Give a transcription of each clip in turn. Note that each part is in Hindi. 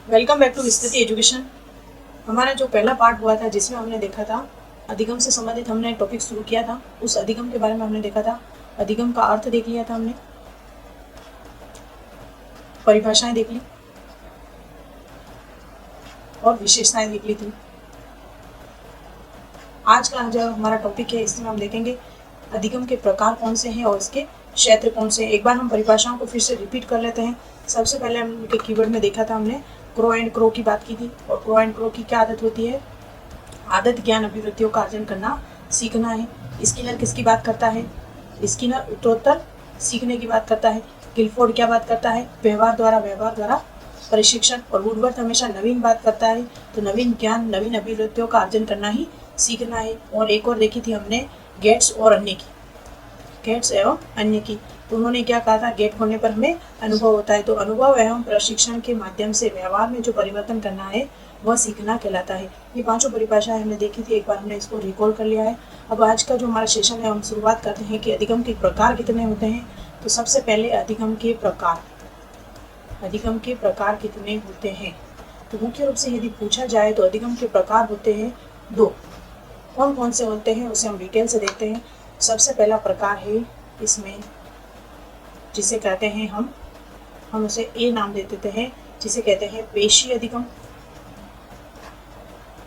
Welcome back to Vistriti education. हमारा जो पहला पार्ट हुआ था जिसमें हमने देखा था अधिगम से संबंधित हमने एक टॉपिक शुरू किया था। उस अधिगम के बारे में हमने देखा था, अधिगम का अर्थ देख लिया था हमने, परिभाषाएं देख ली और विशेषताएं देख ली थी। आज का जो हमारा टॉपिक है इसमें हम देखेंगे अधिगम के प्रकार कौन से हैं और इसके क्षेत्र कौन से हैं। एक बार हम परिभाषाओं को फिर से रिपीट कर लेते हैं। सबसे पहले हमने कीवर्ड में देखा था, हमने क्रो एंड क्रो की बात की थी। और क्रो एंड क्रो की क्या आदत होती है? आदत ज्ञान अभिवृत्तियों का अर्जन करना सीखना है। स्किनर किसकी बात करता है? स्किनर उत्तरोत्तर सीखने की बात करता है। गिलफोर्ड क्या बात करता है? व्यवहार द्वारा प्रशिक्षण। और वुडवर्थ हमेशा नवीन बात करता है, तो नवीन ज्ञान नवीन अभिवृत्तियों का अर्जन करना ही सीखना है। और एक और देखी थी हमने गेट्स और अन्य की, गेट्स एवं अन्य की। तो उन्होंने क्या कहा था? गेट होने पर हमें अनुभव होता है, तो अनुभव एवं प्रशिक्षण के माध्यम से व्यवहार में जो परिवर्तन करना है वह सीखना कहलाता है। ये पांचों परिभाषाएं हमने देखी थी, एक बार हमने इसको रिकॉल कर लिया है। अब आज का जो हमारा सेशन है हम शुरुआत करते हैं कि अधिगम के प्रकार कितने होते हैं। तो सबसे पहले अधिगम के प्रकार कितने होते हैं? तो मुख्य रूप से यदि पूछा जाए तो अधिगम के प्रकार होते हैं दो। कौन कौन से होते हैं उसे हम डिटेल से देखते हैं। सबसे पहला प्रकार है इसमें जिसे कहते हैं हम उसे ए नाम दे देते हैं, जिसे कहते हैं पेशी अधिगम।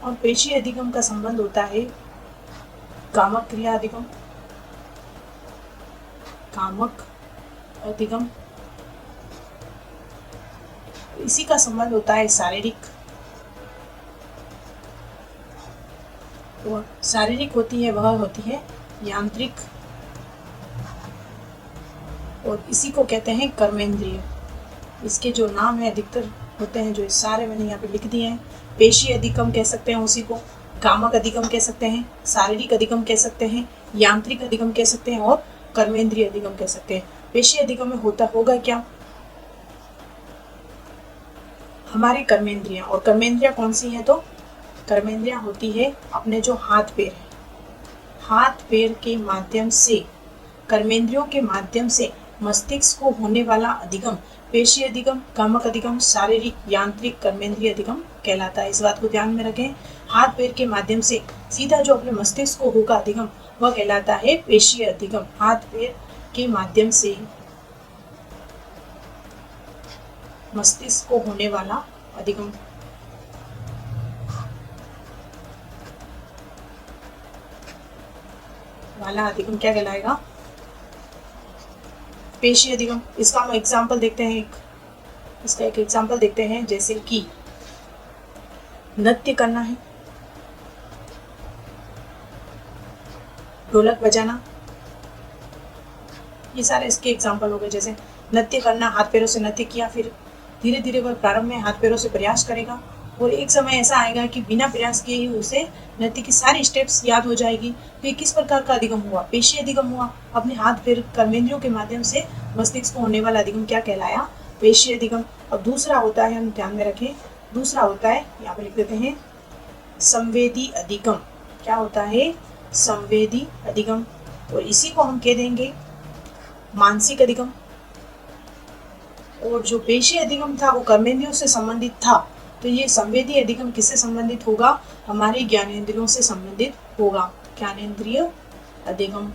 और पेशी अधिगम का संबंध होता है कामक क्रिया अधिगम, इसी का संबंध होता है शारीरिक। और शारीरिक होती है वह होती है यांत्रिक, और इसी को कहते हैं कर्मेंद्रिय। इसके जो नाम है अधिकतर होते हैं, जो सारे मैंने यहाँ पे लिख दिए हैं। पेशी अधिगम कह सकते हैं उसी को, कामक अधिगम कह सकते हैं, शारीरिक अधिगम कह सकते हैं, यांत्रिक अधिगम कह सकते हैं और कर्मेंद्रिय अधिगम कह सकते हैं। पेशी अधिगम में होगा क्या? हमारी कर्मेंद्रियां। और कर्मेंद्रियां कौन सी है? तो कर्मेंद्रियां होती है अपने जो हाथ पैर के माध्यम से, कर्मेंद्रियों के माध्यम से मस्तिष्क को होने वाला अधिगम पेशी अधिगम, कामक अधिगम, शारीरिक, यांत्रिक, कर्मेंद्रिय अधिगम कहलाता है। इस बात को ध्यान में रखें। हाथ पैर के माध्यम से सीधा जो अपने मस्तिष्क को होगा अधिगम वह कहलाता है पेशी अधिगम। हाथ पैर के माध्यम से मस्तिष्क को होने वाला अधिगम क्या कहलाएगा? पेशी अधिगम। इसका हम एग्जाम्पल देखते हैं, इसका एक एग्जाम्पल देखते हैं। जैसे कि नृत्य करना है, ढोलक बजाना, ये सारे इसके एग्जाम्पल हो गए। जैसे नृत्य करना, हाथ पैरों से नृत्य किया, फिर धीरे धीरे वह प्रारंभ में हाथ पैरों से प्रयास करेगा और एक समय ऐसा आएगा कि बिना प्रयास किए ही उसे नृत्य की सारी स्टेप्स याद हो जाएगी। तो ये किस प्रकार का अधिगम हुआ? पेशी अधिगम हुआ। अपने हाथ पैर कर्मेंद्रियों के माध्यम से मस्तिष्क को होने वाला अधिगम क्या कहलाया? पेशी अधिगम। अब दूसरा होता है, हम ध्यान में रखें, दूसरा होता है, यहाँ पे लिख देते हैं, संवेदी अधिगम। क्या होता है? संवेदी अधिगम। और इसी को हम कह देंगे मानसिक अधिगम। और जो पेशी अधिगम था वो कर्मेंद्रियों से संबंधित था, तो ये संवेदी अधिगम किससे संबंधित होगा? हमारे ज्ञानेंद्रियों से संबंधित होगा, ज्ञानेंद्रिय अधिगम।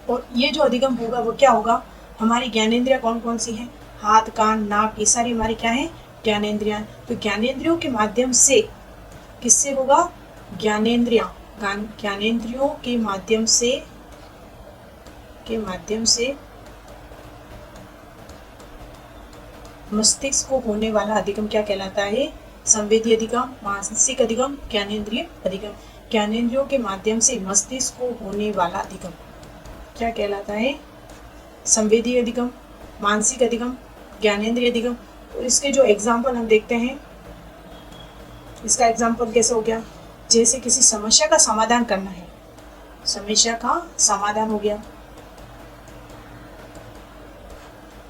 और ये जो अधिगम होगा वो क्या होगा? हमारी ज्ञानेंद्रियां कौन कौन सी हैं? हाथ, कान, नाक, ये सारी हमारी क्या है? ज्ञानेंद्रियां। तो ज्ञानेंद्रियों के माध्यम से किससे होगा? ज्ञानेंद्रियों के माध्यम से मस्तिष्क को होने वाला अधिगम क्या कहलाता है? संवेदी अधिगम, मानसिक अधिगम, ज्ञानेंद्रिय अधिगम। ज्ञानेंद्रियों के माध्यम से मस्तिष्क को होने वाला अधिगम क्या कहलाता है? संवेदी अधिगम, मानसिक अधिगम, ज्ञानेंद्रिय अधिगम। और इसके जो एग्जाम्पल हम देखते हैं, इसका एग्जाम्पल कैसे हो गया? जैसे किसी समस्या का समाधान करना है, समस्या का समाधान हो गया,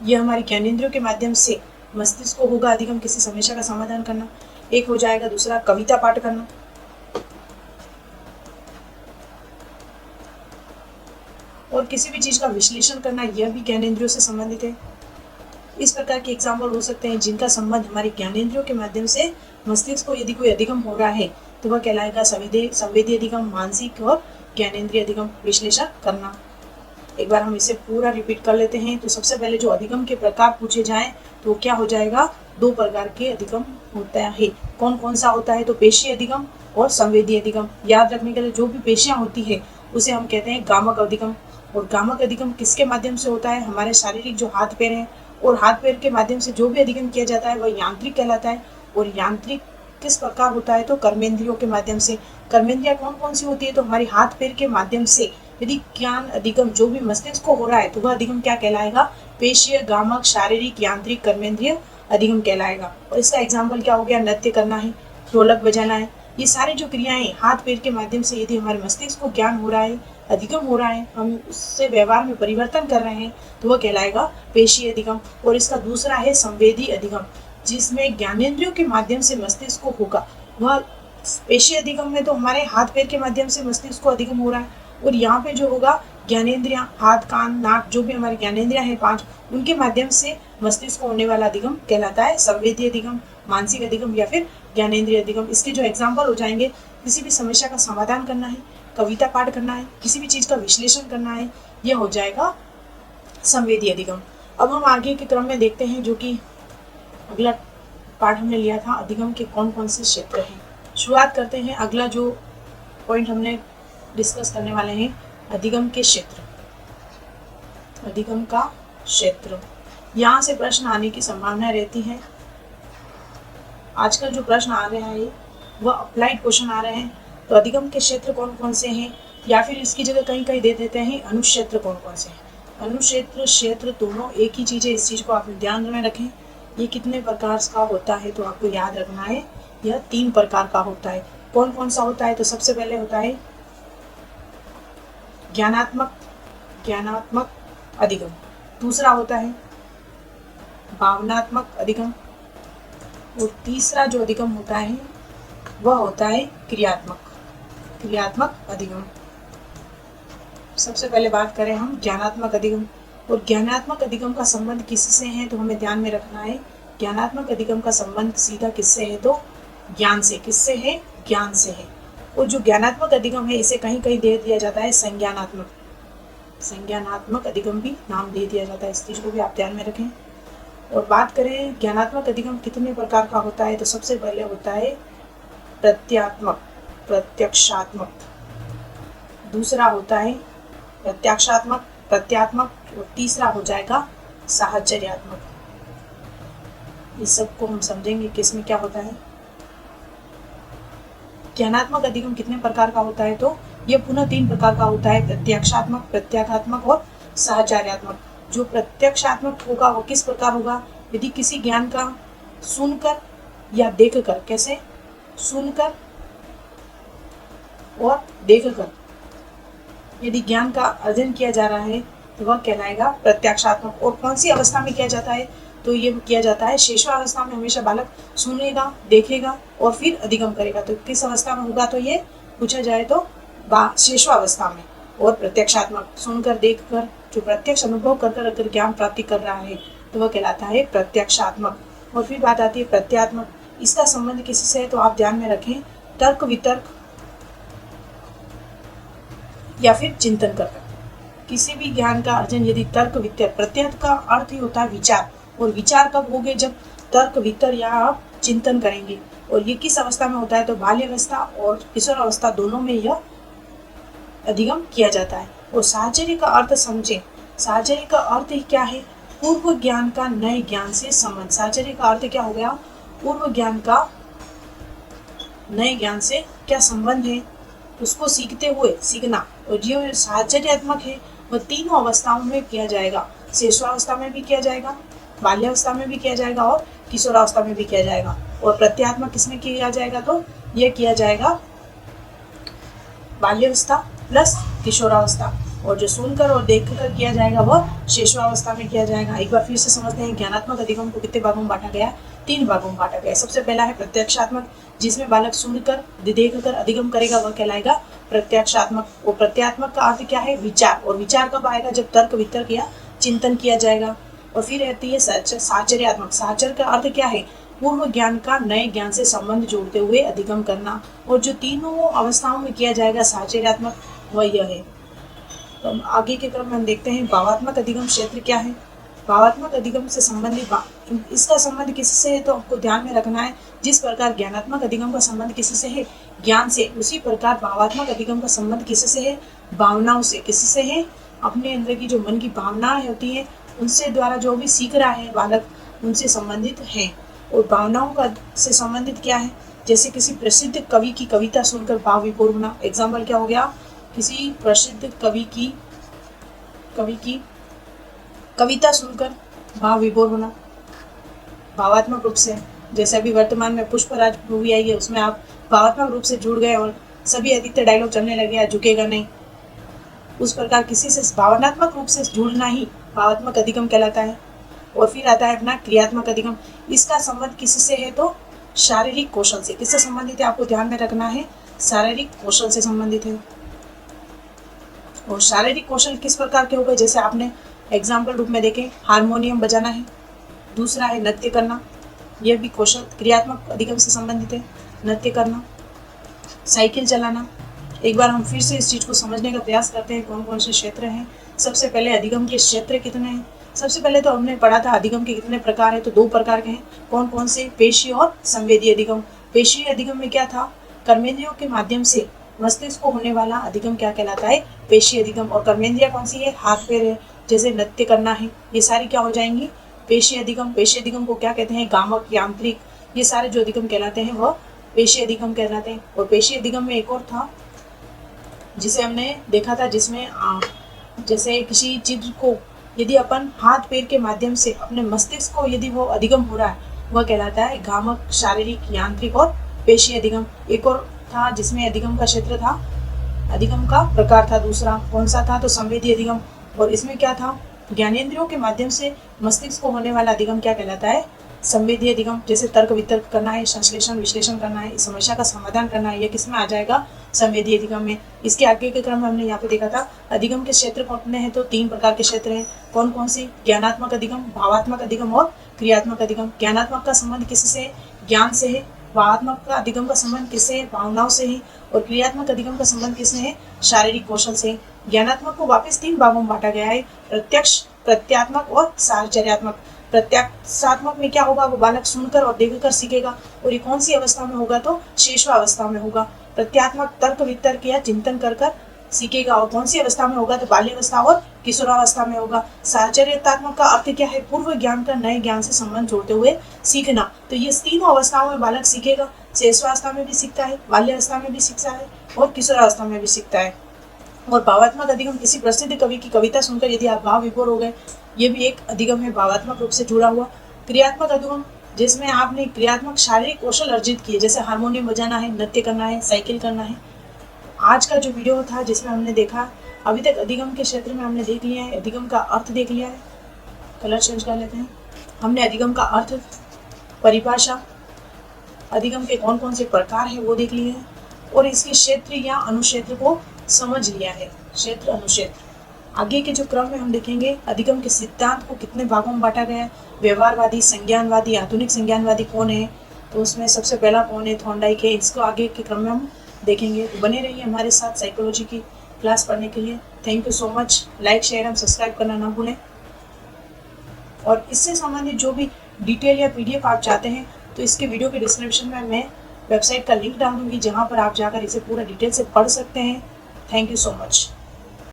यह हमारी ज्ञानेंद्रियों के माध्यम से मस्तिष्क को होगा अधिगम किसी समस्या का समाधान करना। एक हो जाएगा। दूसरा कविता पाठ करना, और किसी भी चीज का विश्लेषण करना, यह भी ज्ञानेंद्रियों से संबंधित है। इस प्रकार के एग्जाम्पल हो सकते हैं जिनका संबंध हमारे ज्ञानेंद्रियों के माध्यम से मस्तिष्क को यदि कोई अधिगम हो रहा है तो वह कहलाएगा संवेदी अधिगम, मानसिक और ज्ञानेंद्रिय अधिगम विश्लेषण करना। एक बार हम इसे पूरा रिपीट कर लेते हैं। तो सबसे पहले जो अधिगम के प्रकार पूछे जाएं तो क्या हो जाएगा, 2 प्रकार के अधिगम होता है। कौन कौन सा होता है, तो पेशीय अधिगम और संवेदी अधिगम। याद रखने के लिए जो भी पेशियां होती है उसे हम कहते हैं गामक अधिगम। और गामक अधिगम किसके माध्यम से होता है, हमारे शारीरिक जो हाथ पैर हैं और हाथ पैर के माध्यम से जो भी अधिगम किया जाता है वह यांत्रिक कहलाता है। और यांत्रिक किस प्रकार होता है, तो कर्मेंद्रियों के माध्यम से। कर्मेंद्रियां कौन कौन सी होती है, तो हमारे हाथ पैर के माध्यम से यदि ज्ञान अधिगम जो भी मस्तिष्क को हो रहा है तो वह अधिगम क्या कहलाएगा, पेशीय, गामक, शारीरिक, यांत्रिक, कर्मेंद्रिय अधिगम कहलाएगा। और इसका एग्जाम्पल क्या हो गया, नृत्य करना है, ढोलक बजाना है। ये सारी जो क्रियाएं हाथ पैर के माध्यम से यदि हमारे मस्तिष्क को ज्ञान हो रहा है, अधिगम हो रहा है, हम उससे व्यवहार में परिवर्तन कर रहे हैं तो वह कहलाएगा पेशीय अधिगम। और इसका दूसरा है संवेदी अधिगम, जिसमें ज्ञानेंद्रियों के माध्यम से मस्तिष्क को होगा। वह पेशीय अधिगम में तो हमारे हाथ पैर के माध्यम से मस्तिष्क को अधिगम हो रहा है, और यहाँ पे जो होगा ज्ञानेंद्रियां, हाथ, कान, नाक, जो भी हमारी ज्ञानेंद्रियां हैं 5, उनके माध्यम से मस्तिष्क को होने वाला अधिगम कहलाता है संवेदी अधिगम, मानसिक अधिगम या फिर ज्ञानेंद्रिय अधिगम। इसके जो एग्जाम्पल हो जाएंगे, किसी भी समस्या का समाधान करना है, कविता पाठ करना है, किसी भी चीज का विश्लेषण करना है, यह हो जाएगा संवेदी अधिगम। अब हम आगे के क्रम में देखते हैं, जो कि अगला पाठ हमने लिया था, अधिगम के कौन कौन से क्षेत्र हैं। शुरुआत करते हैं। अगला जो पॉइंट हमने डिस्कस करने वाले हैं, अधिगम के क्षेत्र। अधिगम का क्षेत्र, यहाँ से प्रश्न आने की संभावना रहती है। आजकल जो प्रश्न आ रहे हैं वह अप्लाइड क्वेश्चन आ रहे हैं। तो अधिगम के क्षेत्र कौन कौन से हैं, या फिर इसकी जगह कहीं कहीं दे देते हैं अनुक्षेत्र कौन कौन से हैं। अनुक्षेत्र, क्षेत्र दोनों एक ही चीज़ है, इस चीज़ को आप ध्यान में रखें। ये कितने प्रकार का होता है, तो आपको याद रखना है, यह 3 प्रकार का होता है। कौन कौन सा होता है, तो सबसे पहले होता है ज्ञानात्मक अधिगम। दूसरा होता है भावनात्मक अधिगम। और तीसरा जो अधिगम होता है वह होता है क्रियात्मक अधिगम। सबसे पहले बात करें हम ज्ञानात्मक अधिगम। और ज्ञानात्मक अधिगम का संबंध किससे है, तो हमें ध्यान में रखना है, ज्ञानात्मक अधिगम का संबंध सीधा किससे है, तो ज्ञान से। किससे है, ज्ञान से है। और जो ज्ञानात्मक अधिगम है इसे कहीं कहीं दे दिया जाता है संज्ञानात्मक अधिगम भी नाम दे दिया जाता है। इस चीज को भी आप ध्यान में रखें। और बात करें ज्ञानात्मक अधिगम कितने प्रकार का होता है, तो सबसे पहले होता है प्रत्यक्षात्मक। दूसरा होता है प्रत्यात्मक। और तीसरा हो जाएगा साहचर्यात्मक। इस सब को हम समझेंगे कि इसमें क्या होता है। ज्ञानात्मक अधिगम कितने प्रकार का होता है, तो यह पुनः 3 प्रकार का होता है, प्रत्यक्षात्मक, प्रत्याघात्मक और साहचर्यात्मक। जो प्रत्यक्षात्मक होगा वो किस प्रकार होगा, यदि किसी ज्ञान का सुनकर या देखकर, कैसे सुनकर और देखकर यदि ज्ञान का अर्जन किया जा रहा है तो वह कहलाएगा प्रत्यक्षात्मक। और कौन सी अवस्था में किया जाता है, तो ये किया जाता है शेषवावस्था में। हमेशा बालक सुनेगा, देखेगा और फिर अधिगम करेगा। तो किस अवस्था में होगा, तो ये पूछा जाए तो शेषवावस्था में। और प्रत्यक्षात्मक, सुनकर देखकर जो प्रत्यक्ष अनुभव कर अगर ज्ञान प्राप्ति कर रहा है तो वह कहलाता है प्रत्यक्षात्मक। और फिर बात आती है प्रत्यात्मक। इसका संबंध किसी से है, तो आप ध्यान में रखें, तर्क वितर्क या फिर चिंतन कर। किसी भी ज्ञान का अर्जन यदि तर्क वितर्क, प्रत्यय का अर्थ ही होता है विचार, और विचार कब होंगे, जब तर्क वितर्क या आप चिंतन करेंगे। और ये किस अवस्था में होता है, तो बाल्यावस्था और किशोर अवस्था दोनों में यह अधिगम किया जाता है। और साहचर्य का अर्थ समझें। साहचर्य का अर्थ ही क्या है, पूर्व ज्ञान का नए ज्ञान से संबंध। साहचर्य का अर्थ क्या हो गया, पूर्व ज्ञान का नए ज्ञान से क्या संबंध है, उसको सीखते हुए सीखना। और जो साहचर्यात्मक है वह तीनों अवस्थाओं में किया जाएगा। शेषवावस्था में भी किया जाएगा, बाल्यावस्था में भी किया जाएगा और किशोरावस्था में भी किया जाएगा। और प्रत्यात्मक किसमें किया जाएगा, तो यह किया जाएगा बाल्यावस्था प्लस किशोरावस्था। और जो सुनकर और देखकर किया जाएगा वह शेषवावस्था में किया जाएगा। एक बार फिर से समझते हैं, ज्ञानात्मक अधिगम को कितने भागों में बांटा गया, 3 भागों में बांटा गया। सबसे पहला है प्रत्यक्षात्मक, जिसमें बालक सुनकर देखकर अधिगम करेगा, वह कहलाएगा प्रत्यक्षात्मक। और प्रत्यात्मक का अर्थ क्या है, विचार। और विचार कब आएगा, जब तर्क वितर्क या चिंतन किया जाएगा। और फिर रहती है साहचर्यात्मक। साहचर्य का अर्थ क्या है? पूर्व ज्ञान का नए ज्ञान से संबंध जोड़ते हुए अधिगम करना। और जो तीनों अवस्थाओं में किया जाएगा साहचर्यात्मक, वह यह है। तो आगे के क्रम में हम देखते हैं भावात्मक अधिगम क्षेत्र क्या है। भावात्मक अधिगम से संबंधित इसका संबंध किससे है तो आपको ध्यान में रखना है। जिस प्रकार ज्ञानात्मक अधिगम का संबंध किससे है? ज्ञान से, उसी प्रकार भावात्मक अधिगम का संबंध किससे है? भावनाओं से। किससे है? अपने अंदर की जो मन की भावनाएं होती है उनसे द्वारा जो भी सीख रहा है बालक, उनसे संबंधित है। और भावनाओं का से संबंधित क्या है? जैसे किसी प्रसिद्ध कवि की कविता सुनकर भाव विभोर होना। एग्जाम्पल क्या हो गया? किसी प्रसिद्ध कवि की कविता सुनकर भाव विभोर होना भावात्मक रूप से। जैसे अभी वर्तमान में पुष्पराज मूवी आई है, उसमें आप भावात्मक रूप से जुड़ गए और सभी अधिकतर डायलॉग चलने लगे, झुकेगा नहीं। उस प्रकार किसी से भावनात्मक रूप से जुड़ना ही भावात्मक अधिगम कहलाता है। और फिर आता है अपना क्रियात्मक अधिगम। इसका संबंध किससे है तो शारीरिक कौशल से। किससे संबंधित है आपको ध्यान में रखना है? शारीरिक कौशल से संबंधित है। और शारीरिक कौशल किस प्रकार के हो गए? जैसे आपने एग्जाम्पल रूप में देखें, हारमोनियम बजाना है, दूसरा है नृत्य करना, यह भी कौशल क्रियात्मक अधिगम से संबंधित है। नृत्य करना, साइकिल चलाना। एक बार हम फिर से इस चीज को समझने का प्रयास करते हैं कौन कौन से क्षेत्र हैं। सबसे पहले अधिगम के क्षेत्र कितने हैं? सबसे पहले तो हमने पढ़ा था अधिगम के कितने प्रकार है, तो 2 प्रकार के हैं। कौन कौन से? पेशीय और संवेदी अधिगम। पेशीय अधिगम में क्या था? कर्मेंद्रियों के माध्यम से मस्तिष्क को होने वाला अधिगम क्या कहलाता है? पेशीय अधिगम। और कर्मेंद्रिया कौन सी है? हाथ पैर है, जैसे नृत्य करना है, ये सारी क्या हो जाएंगी? पेशीय अधिगम। पेशीय अधिगम को क्या कहते हैं? गामक, यांत्रिक, ये सारे जो अधिगम कहलाते हैं वह पेशीय अधिगम कहलाते हैं। और पेशीय अधिगम में एक और था जिसे हमने देखा था, जिसमें जैसे किसी चित्र को यदि अपन हाथ पैर के माध्यम से अपने मस्तिष्क को यदि वो अधिगम हो रहा है, वह कहलाता है गामक, शारीरिक, यांत्रिक और पेशीय अधिगम। एक और था जिसमें अधिगम का क्षेत्र था, अधिगम का प्रकार था दूसरा, कौन सा था तो संवेदी अधिगम। और इसमें क्या था? ज्ञानेंद्रियों के माध्यम से मस्तिष्क को होने वाला अधिगम क्या कहलाता है? संवेदी अधिगम। जैसे तर्क वितर्क करना है, संश्लेषण विश्लेषण करना है, समस्या का समाधान करना है, यह किसमें आ जाएगा? संवेदी अधिगम में। इसके आगे के क्रम में हमने यहाँ पे देखा था अधिगम के क्षेत्र कितने हैं तो 3 प्रकार के क्षेत्र हैं। कौन कौन से? ज्ञानात्मक अधिगम, भावात्मक अधिगम और क्रियात्मक अधिगम। ज्ञानात्मक का संबंध किससे? ज्ञान से है। भावात्मक का अधिगम का संबंध किससे है? भावनाओं से है। और क्रियात्मक अधिगम का संबंध किससे है? शारीरिक कौशल से। ज्ञानात्मक को वापस 3 भागों में बांटा गया है, प्रत्यक्ष, प्रत्यात्मक और साहचर्यात्मक। प्रत्यात्मक में क्या होगा? वो बालक सुनकर और देखकर सीखेगा। और ये कौन सी अवस्था में होगा तो शैशवावस्था में होगा। प्रत्यात्मक तर्क वितर्क या चिंतन कर सीखेगा। और कौन सी अवस्था में होगा तो बाल्यावस्था और किशोरावस्था में होगा। साहचर्यात्मक का अर्थ क्या है? पूर्व ज्ञान का नए ज्ञान से संबंध जोड़ते हुए सीखना। तो ये तीनों अवस्थाओं में बालक सीखेगा। शैशवावस्था में भी सीखता है, बाल्यावस्था में भी सीखता है और किशोरावस्था में भी सीखता है। और भावात्मक अधिगम, किसी प्रसिद्ध कवि की कविता सुनकर यदि आप भाव विभोर हो गए, ये भी एक अधिगम है भावात्मक रूप से जुड़ा हुआ। क्रियात्मक अधिगम, जिसमें आपने क्रियात्मक शारीरिक कौशल अर्जित किए, जैसे हारमोनियम बजाना है, नृत्य करना है, साइकिल करना है। आज का जो वीडियो था जिसमें हमने देखा, अभी तक अधिगम के क्षेत्र में हमने देख लिया है, अधिगम का अर्थ देख लिया है। कलर चेंज कर लेते हैं। हमने अधिगम का अर्थ, परिभाषा, अधिगम के कौन कौन से प्रकार है वो देख लिए हैं। और इसके क्षेत्र या अनुक्षेत्र को समझ लिया है, क्षेत्र अनुक्षेत्र। आगे के जो क्रम में हम देखेंगे अधिगम के सिद्धांत को कितने भागों में बांटा गया है। व्यवहारवादी, संज्ञानवादी, आधुनिक संज्ञानवादी कौन है तो उसमें सबसे पहला कौन है? थॉर्नडाइक है। इसको आगे के क्रम में हम देखेंगे। तो बने रहिए हमारे साथ साइकोलॉजी की क्लास पढ़ने के लिए। Thank you so much. Like, share and subscribe करना ना भूलें। और इससे संबंधित जो भी डिटेल या PDF आप चाहते हैं तो इसके वीडियो के डिस्क्रिप्शन में मैं वेबसाइट का लिंक डाल दूंगी, जहाँ पर आप जाकर इसे पूरा डिटेल से पढ़ सकते हैं। Thank you so much.